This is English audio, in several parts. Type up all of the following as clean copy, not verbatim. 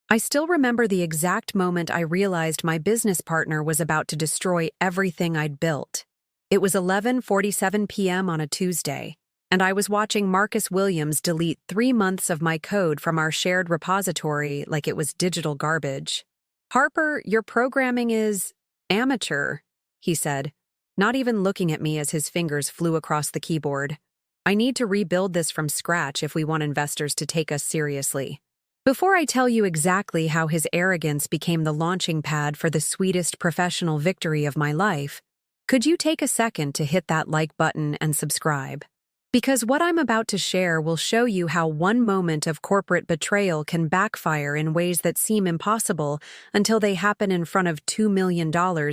I still remember the exact moment I realized my business partner was about to destroy everything I'd built. It was 11:47 p.m. on a Tuesday, and I was watching Marcus Williams delete 3 months of my code from our shared repository like it was digital garbage. "Harper, your programming is amateur," he said, not even looking at me as his fingers flew across the keyboard. "I need to rebuild this from scratch if we want investors to take us seriously." Before I tell you exactly how his arrogance became the launching pad for the sweetest professional victory of my life, could you take a second to hit that like button and subscribe? Because what I'm about to share will show you how one moment of corporate betrayal can backfire in ways that seem impossible until they happen in front of $2 million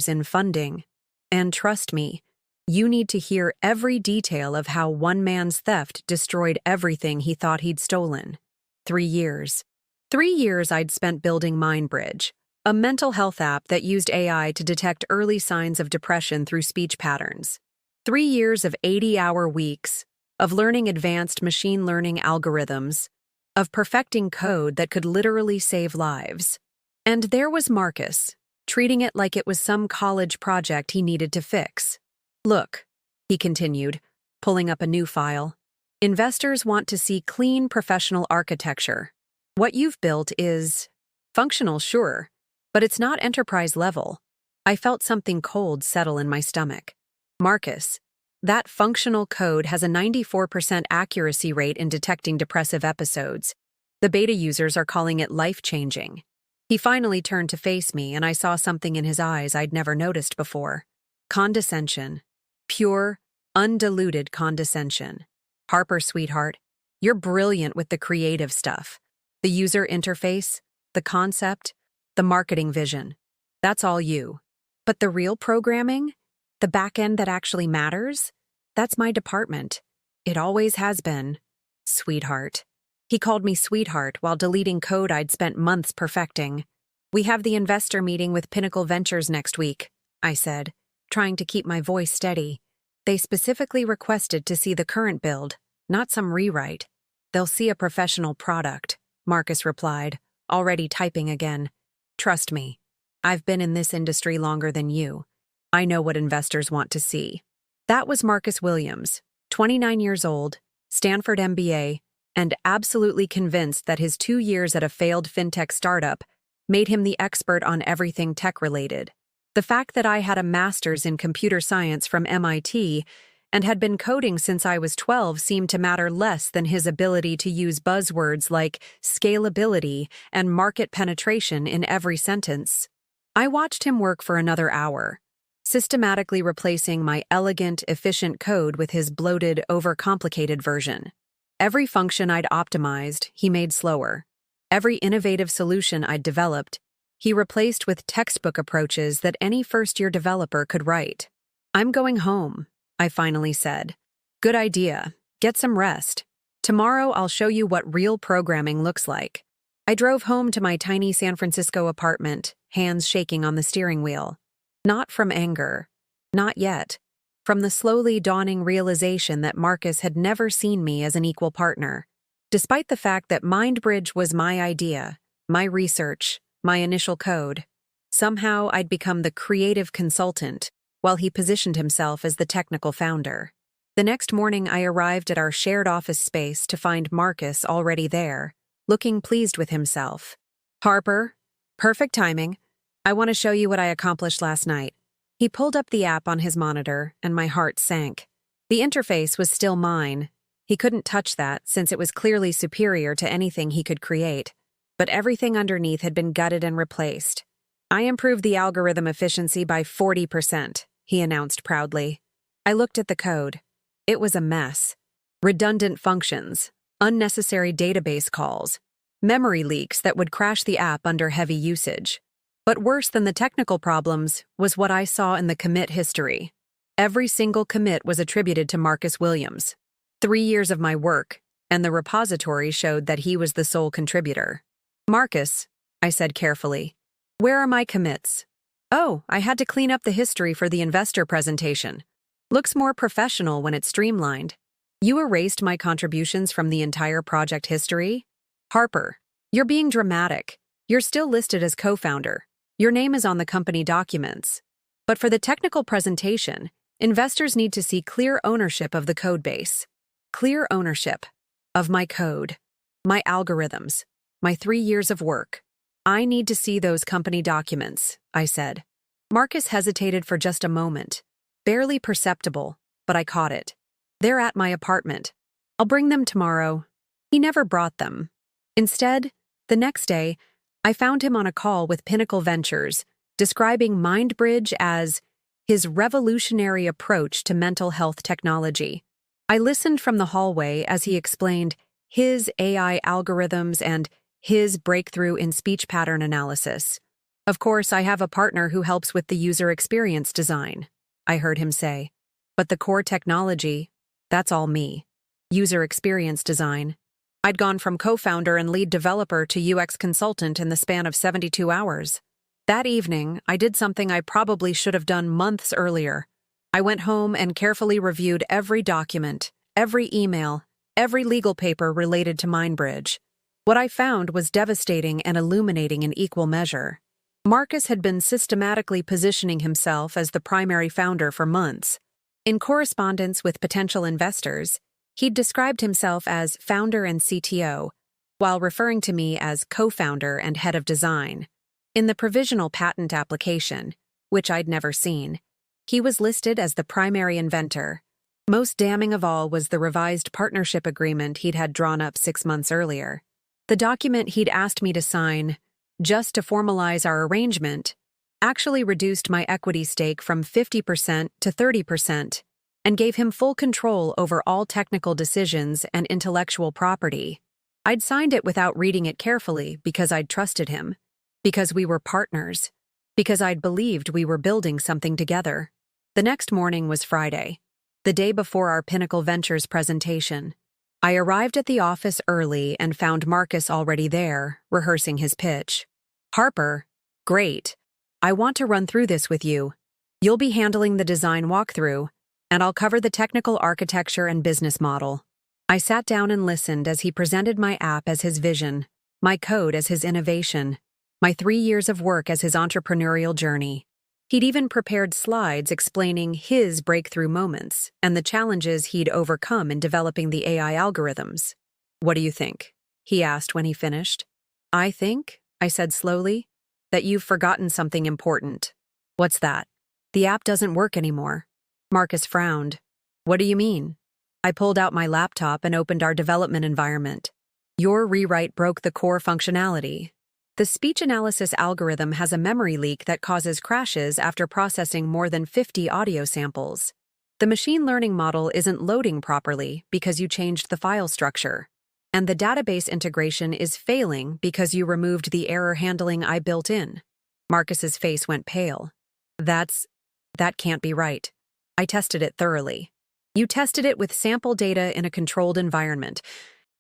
in funding. And trust me, you need to hear every detail of how one man's theft destroyed everything he thought he'd stolen. 3 years. 3 years I'd spent building MindBridge, a mental health app that used AI to detect early signs of depression through speech patterns. 3 years of 80-hour weeks, of learning advanced machine learning algorithms, of perfecting code that could literally save lives. And there was Marcus, treating it like it was some college project he needed to fix. "Look," he continued, pulling up a new file. "Investors want to see clean professional architecture. What you've built is functional, sure, but it's not enterprise level." I felt something cold settle in my stomach. "Marcus, that functional code has a 94% accuracy rate in detecting depressive episodes. The beta users are calling it life-changing." He finally turned to face me, and I saw something in his eyes I'd never noticed before. Condescension. Pure, undiluted condescension. "Harper, sweetheart, you're brilliant with the creative stuff. The user interface, the concept, the marketing vision. That's all you. But the real programming, the back end that actually matters, that's my department. It always has been. Sweetheart." He called me sweetheart while deleting code I'd spent months perfecting. "We have the investor meeting with Pinnacle Ventures next week," I said, trying to keep my voice steady. "They specifically requested to see the current build, not some rewrite. They'll see a professional product," Marcus replied, already typing again. "Trust me, I've been in this industry longer than you. I know what investors want to see." That was Marcus Williams, 29 years old, Stanford MBA, and absolutely convinced that his 2 years at a failed fintech startup made him the expert on everything tech-related. The fact that I had a master's in computer science from MIT and had been coding since I was 12 seemed to matter less than his ability to use buzzwords like scalability and market penetration in every sentence. I watched him work for another hour, systematically replacing my elegant, efficient code with his bloated, overcomplicated version. Every function I'd optimized, he made slower. Every innovative solution I'd developed, he replaced with textbook approaches that any first-year developer could write. "I'm going home," I finally said. "Good idea. Get some rest. Tomorrow I'll show you what real programming looks like." I drove home to my tiny San Francisco apartment, hands shaking on the steering wheel. Not from anger. Not yet. From the slowly dawning realization that Marcus had never seen me as an equal partner. Despite the fact that MindBridge was my idea, my research, my initial code, somehow I'd become the creative consultant, while he positioned himself as the technical founder. The next morning I arrived at our shared office space to find Marcus already there, looking pleased with himself. "Harper, perfect timing. I want to show you what I accomplished last night." He pulled up the app on his monitor, and my heart sank. The interface was still mine. He couldn't touch that, since it was clearly superior to anything he could create. But everything underneath had been gutted and replaced. "I improved the algorithm efficiency by 40%, he announced proudly. I looked at the code. It was a mess. Redundant functions, unnecessary database calls, memory leaks that would crash the app under heavy usage. But worse than the technical problems was what I saw in the commit history. Every single commit was attributed to Marcus Williams. 3 years of my work, and the repository showed that he was the sole contributor. "Marcus," I said carefully, "where are my commits?" "Oh, I had to clean up the history for the investor presentation. Looks more professional when it's streamlined." "You erased my contributions from the entire project history?" "Harper, you're being dramatic. You're still listed as co-founder. Your name is on the company documents. But for the technical presentation, investors need to see clear ownership of the code base. Clear ownership of my code, my algorithms, my 3 years of work. I need to see those company documents, I said. Marcus hesitated for just a moment. Barely perceptible, but I caught it. They're at my apartment. I'll bring them tomorrow. He never brought them. Instead, the next day, I found him on a call with Pinnacle Ventures, describing MindBridge as his revolutionary approach to mental health technology. I listened from the hallway as he explained his AI algorithms and his breakthrough in speech pattern analysis. Of course, I have a partner who helps with the user experience design, I heard him say. But the core technology, that's all me. User experience design. I'd gone from co-founder and lead developer to UX consultant in the span of 72 hours. That evening, I did something I probably should have done months earlier. I went home and carefully reviewed every document, every email, every legal paper related to MindBridge. What I found was devastating and illuminating in equal measure. Marcus had been systematically positioning himself as the primary founder for months. In correspondence with potential investors, he'd described himself as founder and CTO, while referring to me as co-founder and head of design. In the provisional patent application, which I'd never seen, he was listed as the primary inventor. Most damning of all was the revised partnership agreement he'd had drawn up 6 months earlier. The document he'd asked me to sign, just to formalize our arrangement, actually reduced my equity stake from 50% to 30% and gave him full control over all technical decisions and intellectual property. I'd signed it without reading it carefully because I'd trusted him, because we were partners, because I'd believed we were building something together. The next morning was Friday, the day before our Pinnacle Ventures presentation. I arrived at the office early and found Marcus already there, rehearsing his pitch. Harper, great. I want to run through this with you. You'll be handling the design walkthrough, and I'll cover the technical architecture and business model. I sat down and listened as he presented my app as his vision, my code as his innovation, my 3 years of work as his entrepreneurial journey. He'd even prepared slides explaining his breakthrough moments and the challenges he'd overcome in developing the AI algorithms. What do you think? He asked when he finished. I think, I said slowly, that you've forgotten something important. What's that? The app doesn't work anymore. Marcus frowned. What do you mean? I pulled out my laptop and opened our development environment. Your rewrite broke the core functionality. The speech analysis algorithm has a memory leak that causes crashes after processing more than 50 audio samples. The machine learning model isn't loading properly because you changed the file structure. And the database integration is failing because you removed the error handling I built in. Marcus's face went pale. That can't be right. I tested it thoroughly. You tested it with sample data in a controlled environment.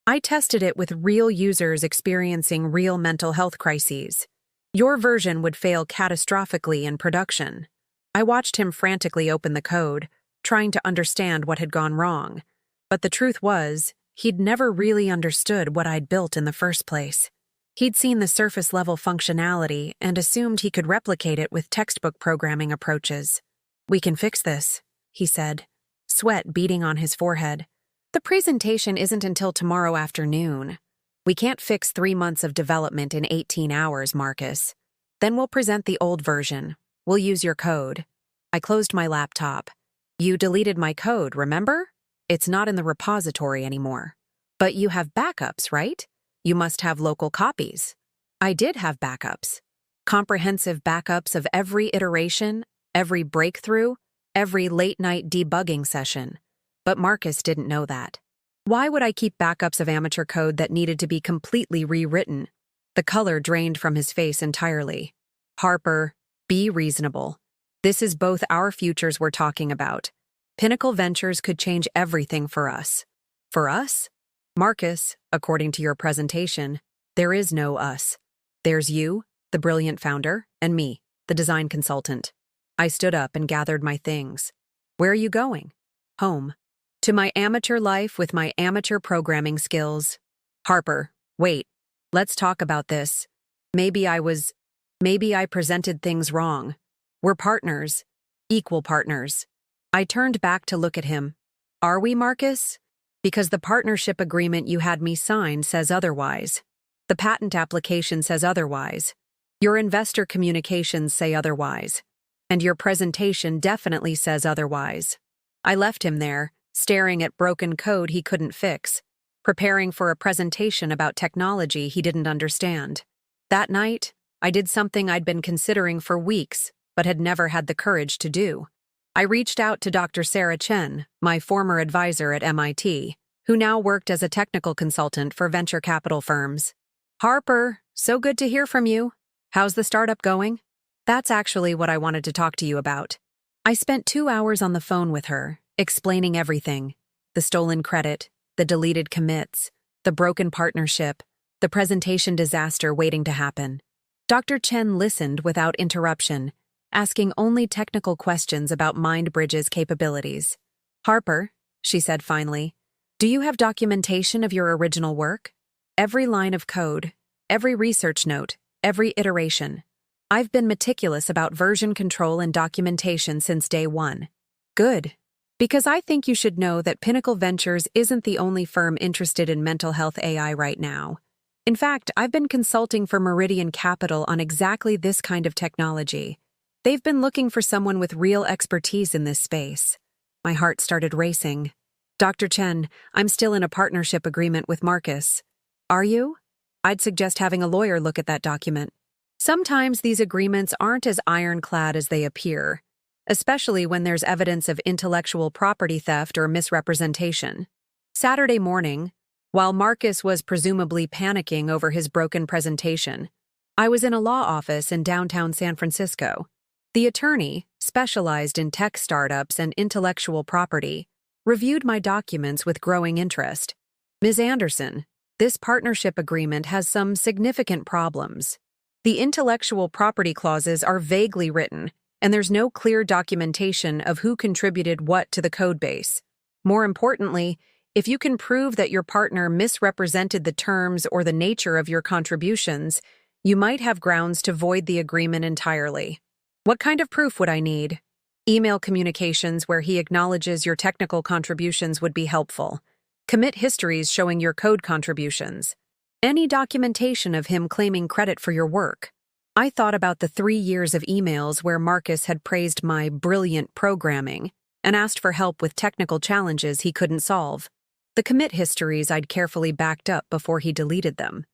I tested it with real users experiencing real mental health crises. Your version would fail catastrophically in production. I watched him frantically open the code, trying to understand what had gone wrong. But the truth was, he'd never really understood what I'd built in the first place. He'd seen the surface-level functionality and assumed he could replicate it with textbook programming approaches. We can fix this, he said, sweat beading on his forehead. The presentation isn't until tomorrow afternoon. We can't fix 3 months of development in 18 hours, Marcus. Then we'll present the old version. We'll use your code. I closed my laptop. You deleted my code, remember? It's not in the repository anymore. But you have backups, right? You must have local copies. I did have backups. Comprehensive backups of every iteration, every breakthrough, every late-night debugging session. But Marcus didn't know that. Why would I keep backups of amateur code that needed to be completely rewritten? The color drained from his face entirely. Harper, be reasonable. This is both our futures we're talking about. Pinnacle Ventures could change everything for us. For us? Marcus, according to your presentation, there is no us. There's you, the brilliant founder, and me, the design consultant. I stood up and gathered my things. Where are you going? Home. To my amateur life with my amateur programming skills. Harper, wait. Let's talk about this. Maybe I presented things wrong. We're partners. Equal partners. I turned back to look at him. Are we, Marcus? Because the partnership agreement you had me sign says otherwise. The patent application says otherwise. Your investor communications say otherwise. And your presentation definitely says otherwise. I left him there, staring at broken code he couldn't fix, preparing for a presentation about technology he didn't understand. That night, I did something I'd been considering for weeks, but had never had the courage to do. I reached out to Dr. Sarah Chen, my former advisor at MIT, who now worked as a technical consultant for venture capital firms. Harper, so good to hear from you. How's the startup going? That's actually what I wanted to talk to you about. I spent 2 hours on the phone with her, explaining everything. The stolen credit, the deleted commits, the broken partnership, the presentation disaster waiting to happen. Dr. Chen listened without interruption, asking only technical questions about MindBridge's capabilities. Harper, she said finally, do you have documentation of your original work? Every line of code, every research note, every iteration. I've been meticulous about version control and documentation since day one. Good. Because I think you should know that Pinnacle Ventures isn't the only firm interested in mental health AI right now. In fact, I've been consulting for Meridian Capital on exactly this kind of technology. They've been looking for someone with real expertise in this space. My heart started racing. Dr. Chen, I'm still in a partnership agreement with Marcus. Are you? I'd suggest having a lawyer look at that document. Sometimes these agreements aren't as ironclad as they appear, especially when there's evidence of intellectual property theft or misrepresentation. Saturday morning, while Marcus was presumably panicking over his broken presentation, I was in a law office in downtown San Francisco. The attorney, specialized in tech startups and intellectual property, reviewed my documents with growing interest. Ms. Anderson, this partnership agreement has some significant problems. The intellectual property clauses are vaguely written, and there's no clear documentation of who contributed what to the code base. More importantly, if you can prove that your partner misrepresented the terms or the nature of your contributions, you might have grounds to void the agreement entirely. What kind of proof would I need? Email communications where he acknowledges your technical contributions would be helpful. Commit histories showing your code contributions. Any documentation of him claiming credit for your work. I thought about the 3 years of emails where Marcus had praised my brilliant programming and asked for help with technical challenges he couldn't solve. The commit histories I'd carefully backed up before he deleted them.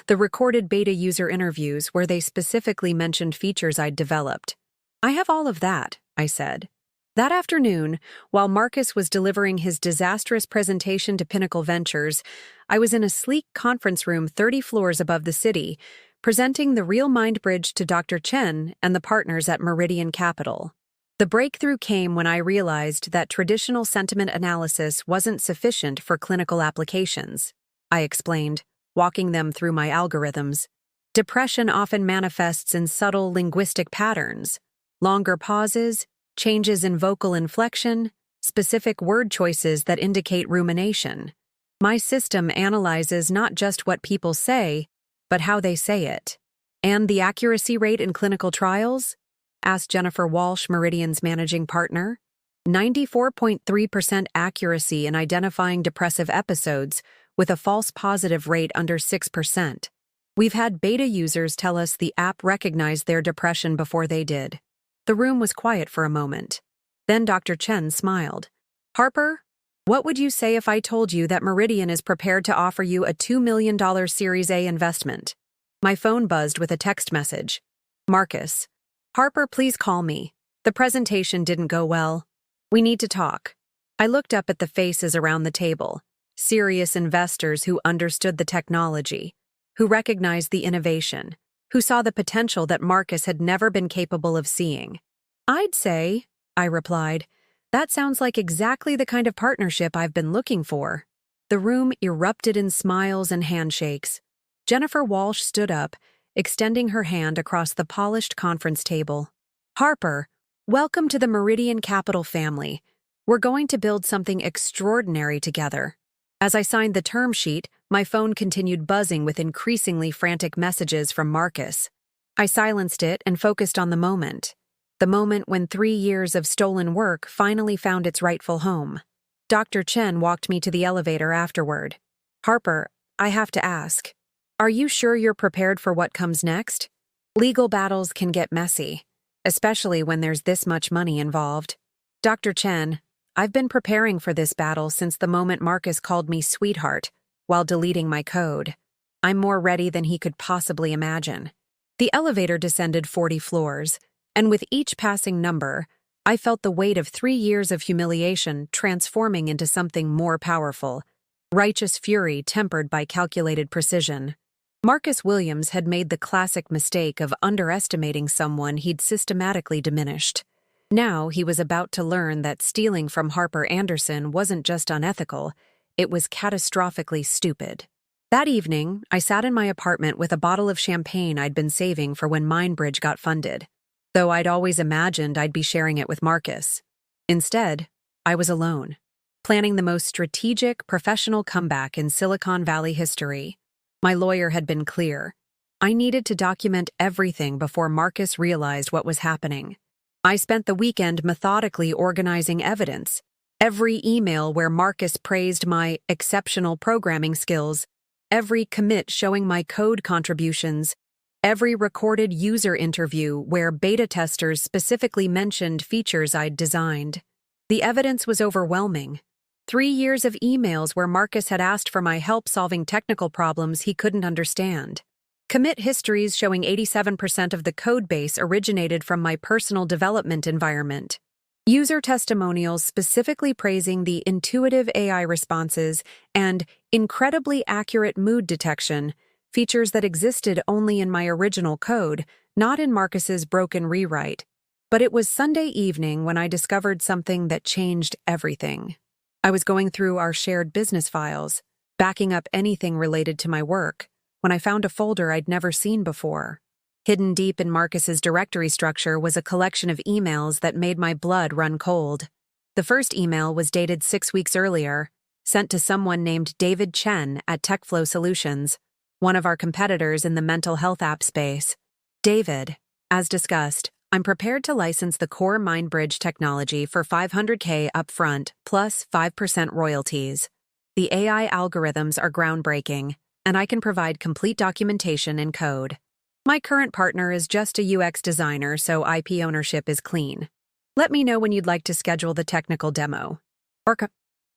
The recorded beta user interviews where they specifically mentioned features I'd developed. I have all of that, I said. That afternoon, while Marcus was delivering his disastrous presentation to Pinnacle Ventures, I was in a sleek conference room 30 floors above the city, presenting the real MindBridge to Dr. Chen and the partners at Meridian Capital. The breakthrough came when I realized that traditional sentiment analysis wasn't sufficient for clinical applications. I explained, walking them through my algorithms. Depression often manifests in subtle linguistic patterns, longer pauses, changes in vocal inflection, specific word choices that indicate rumination. My system analyzes not just what people say, but how they say it. And the accuracy rate in clinical trials? Asked Jennifer Walsh, Meridian's managing partner. 94.3% accuracy in identifying depressive episodes, with a false positive rate under 6%. We've had beta users tell us the app recognized their depression before they did. The room was quiet for a moment. Then Dr. Chen smiled. Harper, what would you say if I told you that Meridian is prepared to offer you a $2 million Series A investment? My phone buzzed with a text message. Marcus. Harper, please call me. The presentation didn't go well. We need to talk. I looked up at the faces around the table. Serious investors who understood the technology, who recognized the innovation, who saw the potential that Marcus had never been capable of seeing. I'd say, I replied, that sounds like exactly the kind of partnership I've been looking for. The room erupted in smiles and handshakes. Jennifer Walsh stood up, extending her hand across the polished conference table. Harper, welcome to the Meridian Capital family. We're going to build something extraordinary together. As I signed the term sheet, my phone continued buzzing with increasingly frantic messages from Marcus. I silenced it and focused on the moment when 3 years of stolen work finally found its rightful home. Dr. Chen walked me to the elevator afterward. "Harper, I have to ask, are you sure you're prepared for what comes next? Legal battles can get messy, especially when there's this much money involved." "Dr. Chen, I've been preparing for this battle since the moment Marcus called me sweetheart while deleting my code. I'm more ready than he could possibly imagine." The elevator descended 40 floors, and with each passing number, I felt the weight of 3 years of humiliation transforming into something more powerful, righteous fury tempered by calculated precision. Marcus Williams had made the classic mistake of underestimating someone he'd systematically diminished. Now he was about to learn that stealing from Harper Anderson wasn't just unethical, it was catastrophically stupid. That evening, I sat in my apartment with a bottle of champagne I'd been saving for when MindBridge got funded, though I'd always imagined I'd be sharing it with Marcus. Instead, I was alone, planning the most strategic professional comeback in Silicon Valley history. My lawyer had been clear. I needed to document everything before Marcus realized what was happening. I spent the weekend methodically organizing evidence. Every email where Marcus praised my exceptional programming skills, every commit showing my code contributions, every recorded user interview where beta testers specifically mentioned features I'd designed. The evidence was overwhelming. 3 years of emails where Marcus had asked for my help solving technical problems he couldn't understand. Commit histories showing 87% of the code base originated from my personal development environment. User testimonials specifically praising the intuitive AI responses and incredibly accurate mood detection, features that existed only in my original code, not in Marcus's broken rewrite. But it was Sunday evening when I discovered something that changed everything. I was going through our shared business files, backing up anything related to my work, when I found a folder I'd never seen before. Hidden deep in Marcus's directory structure was a collection of emails that made my blood run cold. The first email was dated 6 weeks earlier, sent to someone named David Chen at TechFlow Solutions, one of our competitors in the mental health app space. "David, as discussed, I'm prepared to license the core MindBridge technology for $500K upfront plus 5% royalties. The AI algorithms are groundbreaking, and I can provide complete documentation and code. My current partner is just a UX designer, so IP ownership is clean. Let me know when you'd like to schedule the technical demo."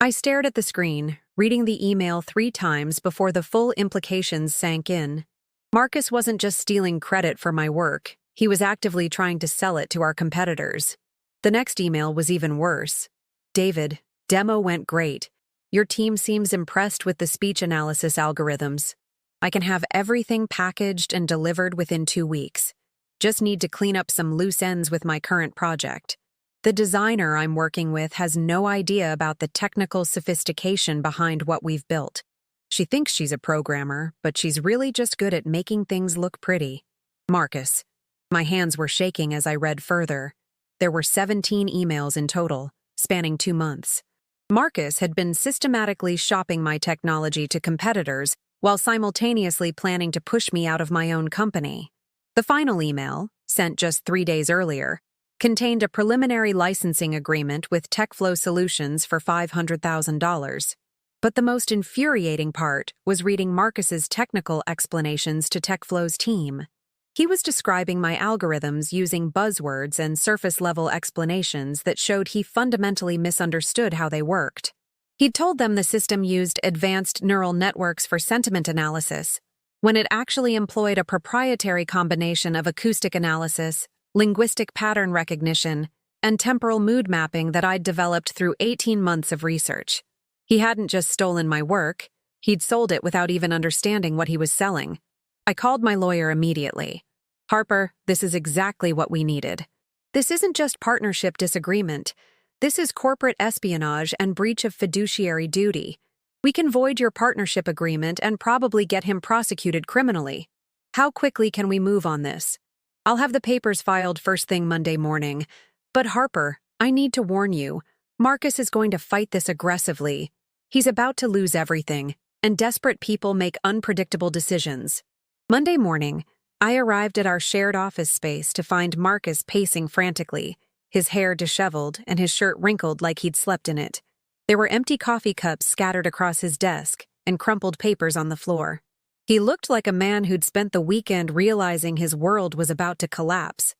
I stared at the screen, reading the email 3 times before the full implications sank in. Marcus wasn't just stealing credit for my work, he was actively trying to sell it to our competitors. The next email was even worse. "David, demo went great. Your team seems impressed with the speech analysis algorithms. I can have everything packaged and delivered within 2 weeks. Just need to clean up some loose ends with my current project. The designer I'm working with has no idea about the technical sophistication behind what we've built. She thinks she's a programmer, but she's really just good at making things look pretty. Marcus." My hands were shaking as I read further. There were 17 emails in total, spanning 2 months. Marcus had been systematically shopping my technology to competitors while simultaneously planning to push me out of my own company. The final email, sent just 3 days earlier, contained a preliminary licensing agreement with TechFlow Solutions for $500,000. But the most infuriating part was reading Marcus's technical explanations to TechFlow's team. He was describing my algorithms using buzzwords and surface-level explanations that showed he fundamentally misunderstood how they worked. He'd told them the system used advanced neural networks for sentiment analysis, when it actually employed a proprietary combination of acoustic analysis, linguistic pattern recognition, and temporal mood mapping that I'd developed through 18 months of research. He hadn't just stolen my work, he'd sold it without even understanding what he was selling. I called my lawyer immediately. "Harper, this is exactly what we needed. This isn't just partnership disagreement. This is corporate espionage and breach of fiduciary duty. We can void your partnership agreement and probably get him prosecuted criminally. How quickly can we move on this? I'll have the papers filed first thing Monday morning. But Harper, I need to warn you, Marcus is going to fight this aggressively. He's about to lose everything, and desperate people make unpredictable decisions. Monday morning, I arrived at our shared office space to find Marcus pacing frantically, his hair disheveled and his shirt wrinkled like he'd slept in it. There were empty coffee cups scattered across his desk and crumpled papers on the floor. He looked like a man who'd spent the weekend realizing his world was about to collapse.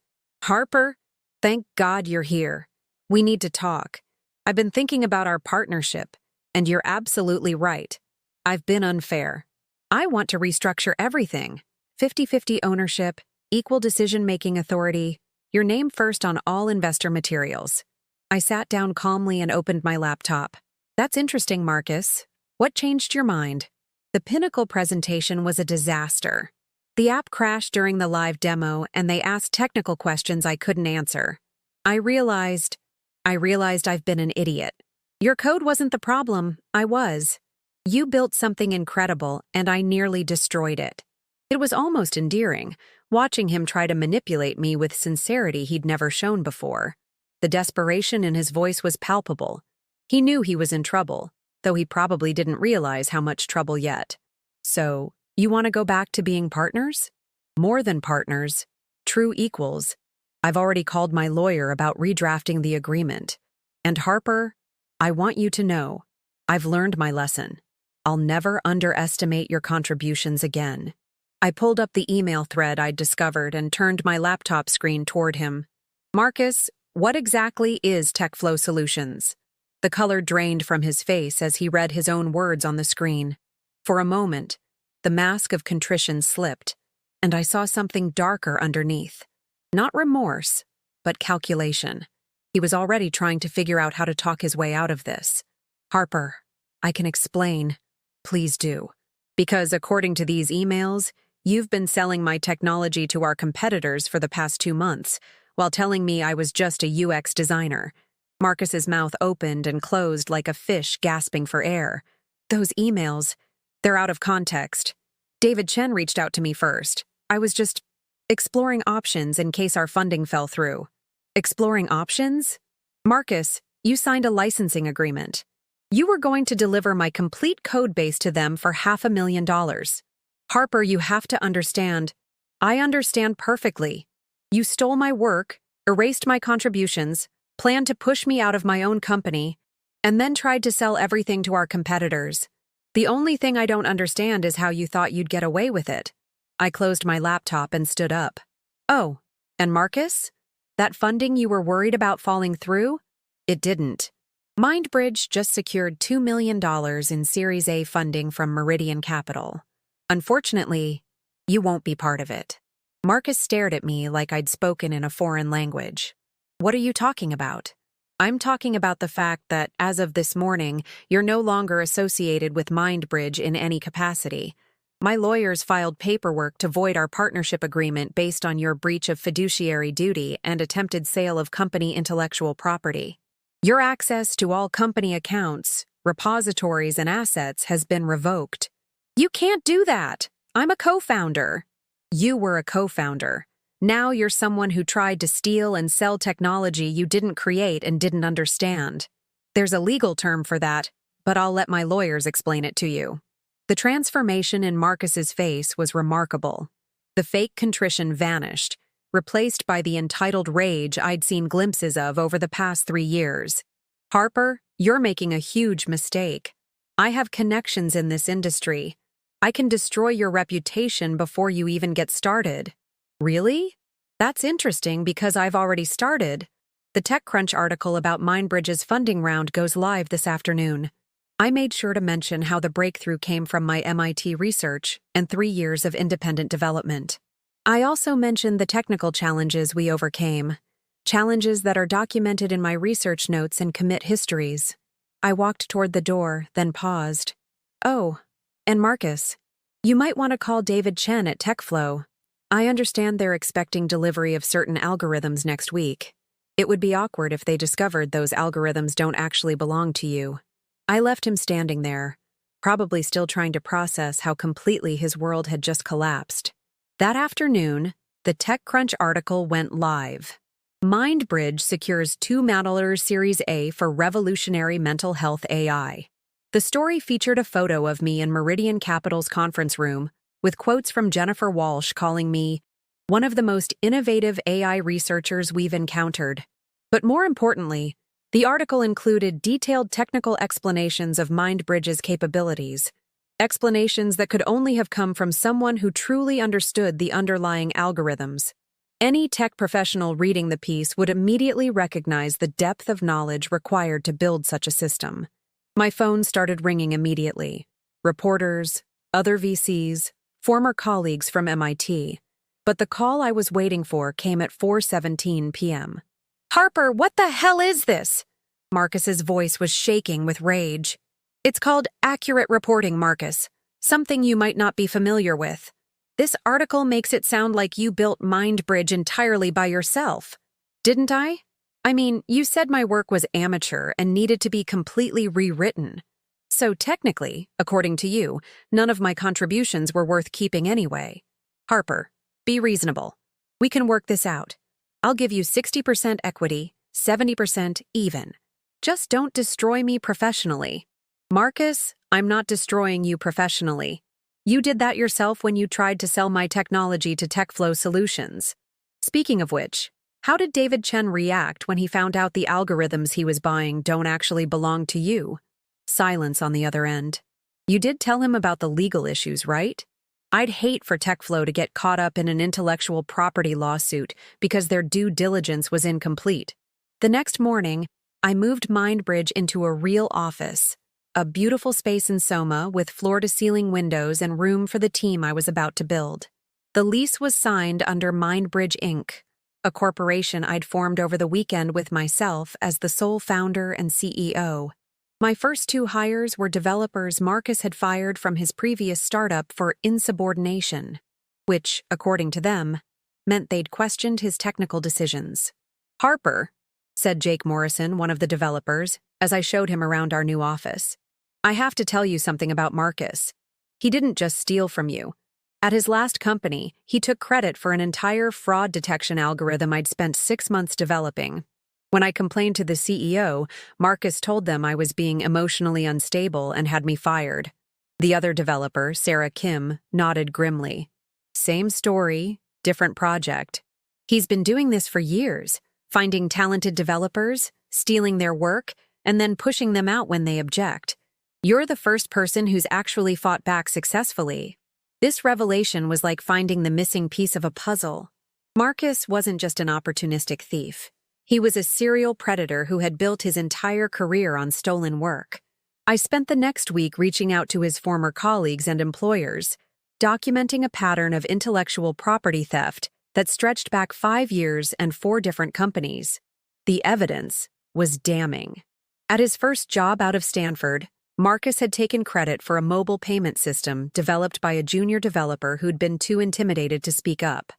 "Harper, thank God you're here. We need to talk. I've been thinking about our partnership, and you're absolutely right. I've been unfair. I want to restructure everything. 50-50 ownership, equal decision-making authority, your name first on all investor materials." I sat down calmly and opened my laptop. "That's interesting, Marcus. What changed your mind?" The Pinnacle presentation was a disaster. The app crashed during the live demo, and they asked technical questions I couldn't answer. I realized I've been an idiot. Your code wasn't the problem, I was. You built something incredible, and I nearly destroyed it. It was almost endearing, watching him try to manipulate me with sincerity he'd never shown before. The desperation in his voice was palpable. He knew he was in trouble, though he probably didn't realize how much trouble yet. "So, you want to go back to being partners?" "More than partners. True equals. I've already called my lawyer about redrafting the agreement. And Harper, I want you to know, I've learned my lesson. I'll never underestimate your contributions again." I pulled up the email thread I'd discovered and turned my laptop screen toward him. "Marcus, what exactly is TechFlow Solutions?" The color drained from his face as he read his own words on the screen. For a moment, the mask of contrition slipped, and I saw something darker underneath. Not remorse, but calculation. He was already trying to figure out how to talk his way out of this. "Harper, I can explain. Please do. Because according to these emails, you've been selling my technology to our competitors for the past 2 months, while telling me I was just a UX designer." Marcus's mouth opened and closed like a fish gasping for air. "Those emails, they're out of context. David Chen reached out to me first. I was just exploring options in case our funding fell through." "Exploring options?" "Marcus, you signed a licensing agreement. You were going to deliver my complete code base to them for $500,000. Harper, you have to understand. I understand perfectly. You stole my work, erased my contributions, planned to push me out of my own company, and then tried to sell everything to our competitors. The only thing I don't understand is how you thought you'd get away with it." I closed my laptop and stood up. "Oh, and Marcus? That funding you were worried about falling through? It didn't. MindBridge just secured $2 million in Series A funding from Meridian Capital. Unfortunately, you won't be part of it." Marcus stared at me like I'd spoken in a foreign language. "What are you talking about?" "I'm talking about the fact that, as of this morning, you're no longer associated with MindBridge in any capacity. My lawyers filed paperwork to void our partnership agreement based on your breach of fiduciary duty and attempted sale of company intellectual property. Your access to all company accounts, repositories, and assets has been revoked." "You can't do that. I'm a co-founder." "You were a co-founder. Now you're someone who tried to steal and sell technology you didn't create and didn't understand. There's a legal term for that, but I'll let my lawyers explain it to you." The transformation in Marcus's face was remarkable. The fake contrition vanished, replaced by the entitled rage I'd seen glimpses of over the past 3 years. "Harper, you're making a huge mistake. I have connections in this industry. I can destroy your reputation before you even get started." "Really? That's interesting because I've already started. The TechCrunch article about MindBridge's funding round goes live this afternoon." I made sure to mention how the breakthrough came from my MIT research and 3 years of independent development. I also mentioned the technical challenges we overcame, challenges that are documented in my research notes and commit histories. I walked toward the door, then paused. "Oh, and Marcus, you might want to call David Chen at TechFlow. I understand they're expecting delivery of certain algorithms next week. It would be awkward if they discovered those algorithms don't actually belong to you." I left him standing there, probably still trying to process how completely his world had just collapsed. That afternoon, the TechCrunch article went live. MindBridge secures $2 million Series A for revolutionary mental health AI. The story featured a photo of me in Meridian Capital's conference room, with quotes from Jennifer Walsh calling me one of the most innovative AI researchers we've encountered. But more importantly, the article included detailed technical explanations of MindBridge's capabilities, explanations that could only have come from someone who truly understood the underlying algorithms. Any tech professional reading the piece would immediately recognize the depth of knowledge required to build such a system. My phone started ringing immediately. Reporters, other VCs, former colleagues from MIT. But the call I was waiting for came at 4:17 p.m. "Harper, what the hell is this?" Marcus's voice was shaking with rage. "It's called accurate reporting, Marcus. Something you might not be familiar with. This article makes it sound like you built MindBridge entirely by yourself. Didn't I? I mean, you said my work was amateur and needed to be completely rewritten. So technically, according to you, none of my contributions were worth keeping anyway. Harper, be reasonable. We can work this out. I'll give you 60% equity, 70% even. Just don't destroy me professionally." "Marcus, I'm not destroying you professionally. You did that yourself when you tried to sell my technology to TechFlow Solutions. Speaking of which, how did David Chen react when he found out the algorithms he was buying don't actually belong to you?" Silence on the other end. "You did tell him about the legal issues, right? I'd hate for TechFlow to get caught up in an intellectual property lawsuit because their due diligence was incomplete." The next morning, I moved MindBridge into a real office, a beautiful space in Soma with floor-to-ceiling windows and room for the team I was about to build. The lease was signed under MindBridge Inc., a corporation I'd formed over the weekend with myself as the sole founder and CEO. My first two hires were developers Marcus had fired from his previous startup for insubordination, which, according to them, meant they'd questioned his technical decisions. "Harper," said Jake Morrison, one of the developers, as I showed him around our new office, "I have to tell you something about Marcus. He didn't just steal from you. At his last company, he took credit for an entire fraud detection algorithm I'd spent 6 months developing. When I complained to the CEO, Marcus told them I was being emotionally unstable and had me fired." The other developer, Sarah Kim, nodded grimly. "Same story, different project. He's been doing this for years, finding talented developers, stealing their work, and then pushing them out when they object. You're the first person who's actually fought back successfully. This revelation was like finding the missing piece of a puzzle. Marcus wasn't just an opportunistic thief. He was a serial predator who had built his entire career on stolen work. I spent the next week reaching out to his former colleagues and employers, documenting a pattern of intellectual property theft that stretched back 5 years and 4 different companies. The evidence was damning. At his first job out of Stanford, Marcus had taken credit for a mobile payment system developed by a junior developer who'd been too intimidated to speak up.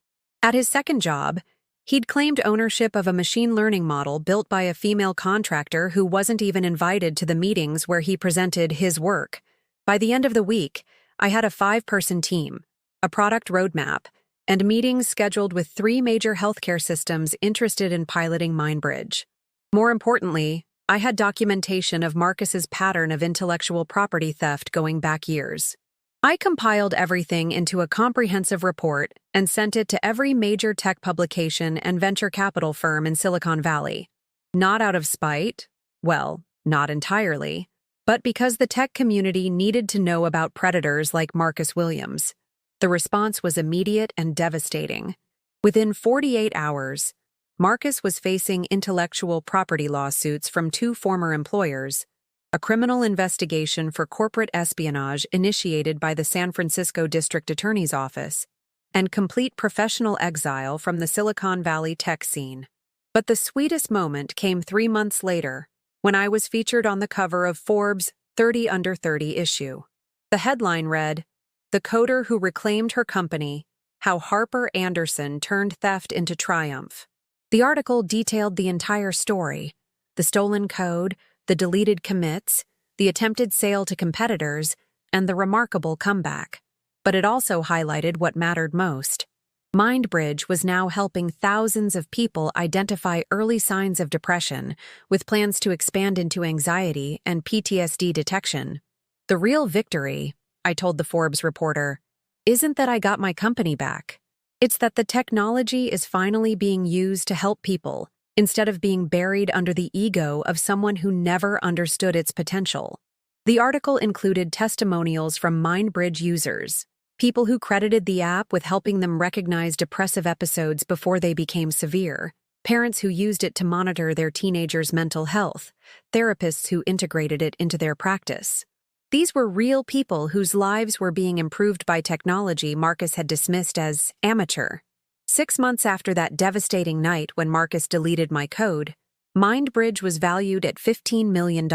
At his second job, he'd claimed ownership of a machine learning model built by a female contractor who wasn't even invited to the meetings where he presented his work. By the end of the week, I had a 5-person team, a product roadmap, and meetings scheduled with 3 major healthcare systems interested in piloting MindBridge. More importantly, I had documentation of Marcus's pattern of intellectual property theft going back years. I compiled everything into a comprehensive report and sent it to every major tech publication and venture capital firm in Silicon Valley. Not out of spite, well, not entirely, but because the tech community needed to know about predators like Marcus Williams. The response was immediate and devastating. Within 48 hours, Marcus was facing intellectual property lawsuits from 2 former employers, a criminal investigation for corporate espionage initiated by the San Francisco District Attorney's Office, and complete professional exile from the Silicon Valley tech scene. But the sweetest moment came 3 months later, when I was featured on the cover of Forbes' 30 Under 30 issue. The headline read, "The Coder Who Reclaimed Her Company, How Harper Anderson Turned Theft into Triumph." The article detailed the entire story: the stolen code, the deleted commits, the attempted sale to competitors, and the remarkable comeback. But it also highlighted what mattered most. MindBridge was now helping thousands of people identify early signs of depression, with plans to expand into anxiety and PTSD detection. The real victory, I told the Forbes reporter, isn't that I got my company back. It's that the technology is finally being used to help people instead of being buried under the ego of someone who never understood its potential. The article included testimonials from MindBridge users, people who credited the app with helping them recognize depressive episodes before they became severe, parents who used it to monitor their teenagers' mental health, therapists who integrated it into their practice. These were real people whose lives were being improved by technology Marcus had dismissed as amateur. 6 months after that devastating night when Marcus deleted my code, MindBridge was valued at $15 million.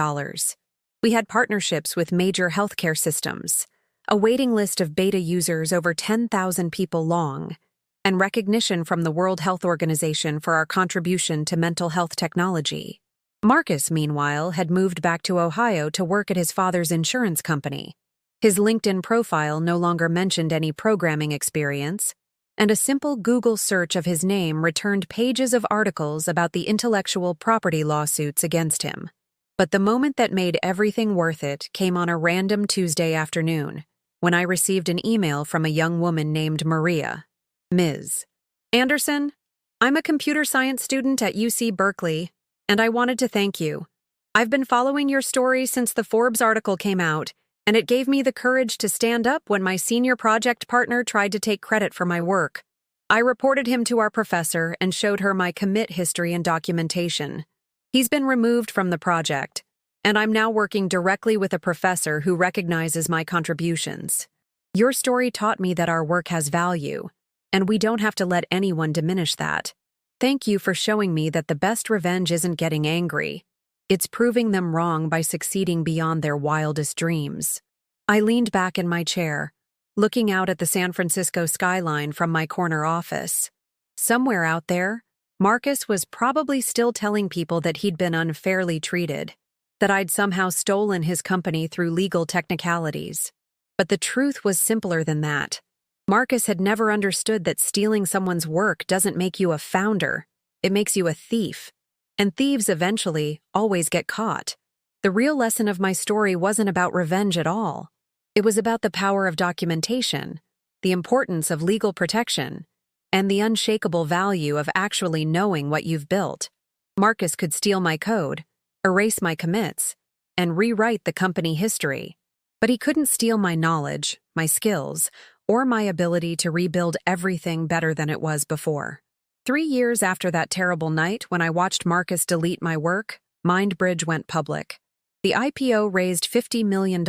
We had partnerships with major healthcare systems, a waiting list of beta users over 10,000 people long, and recognition from the World Health Organization for our contribution to mental health technology. Marcus, meanwhile, had moved back to Ohio to work at his father's insurance company. His LinkedIn profile no longer mentioned any programming experience, and a simple Google search of his name returned pages of articles about the intellectual property lawsuits against him. But the moment that made everything worth it came on a random Tuesday afternoon, when I received an email from a young woman named Maria. Ms. Anderson, I'm a computer science student at UC Berkeley, and I wanted to thank you. I've been following your story since the Forbes article came out, and it gave me the courage to stand up when my senior project partner tried to take credit for my work. I reported him to our professor and showed her my commit history and documentation. He's been removed from the project, and I'm now working directly with a professor who recognizes my contributions. Your story taught me that our work has value, and we don't have to let anyone diminish that. Thank you for showing me that the best revenge isn't getting angry. It's proving them wrong by succeeding beyond their wildest dreams. I leaned back in my chair, looking out at the San Francisco skyline from my corner office. Somewhere out there, Marcus was probably still telling people that he'd been unfairly treated, that I'd somehow stolen his company through legal technicalities. But the truth was simpler than that. Marcus had never understood that stealing someone's work doesn't make you a founder, it makes you a thief. And thieves eventually always get caught. The real lesson of my story wasn't about revenge at all. It was about the power of documentation, the importance of legal protection, and the unshakable value of actually knowing what you've built. Marcus could steal my code, erase my commits, and rewrite the company history. But he couldn't steal my knowledge, my skills, or my ability to rebuild everything better than it was before. 3 years after that terrible night when I watched Marcus delete my work, MindBridge went public. The IPO raised $50 million,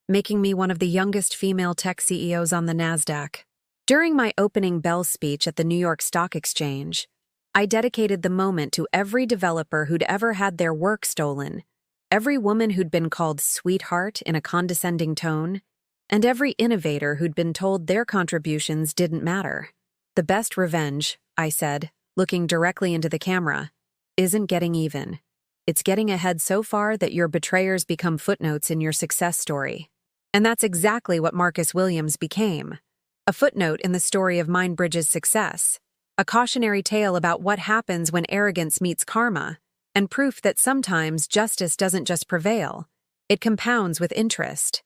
making me one of the youngest female tech CEOs on the NASDAQ. During my opening bell speech at the New York Stock Exchange, I dedicated the moment to every developer who'd ever had their work stolen, every woman who'd been called sweetheart in a condescending tone, and every innovator who'd been told their contributions didn't matter. The best revenge, I said, looking directly into the camera, isn't getting even. It's getting ahead so far that your betrayers become footnotes in your success story. And that's exactly what Marcus Williams became. A footnote in the story of MindBridge's success. A cautionary tale about what happens when arrogance meets karma, and proof that sometimes justice doesn't just prevail, it compounds with interest.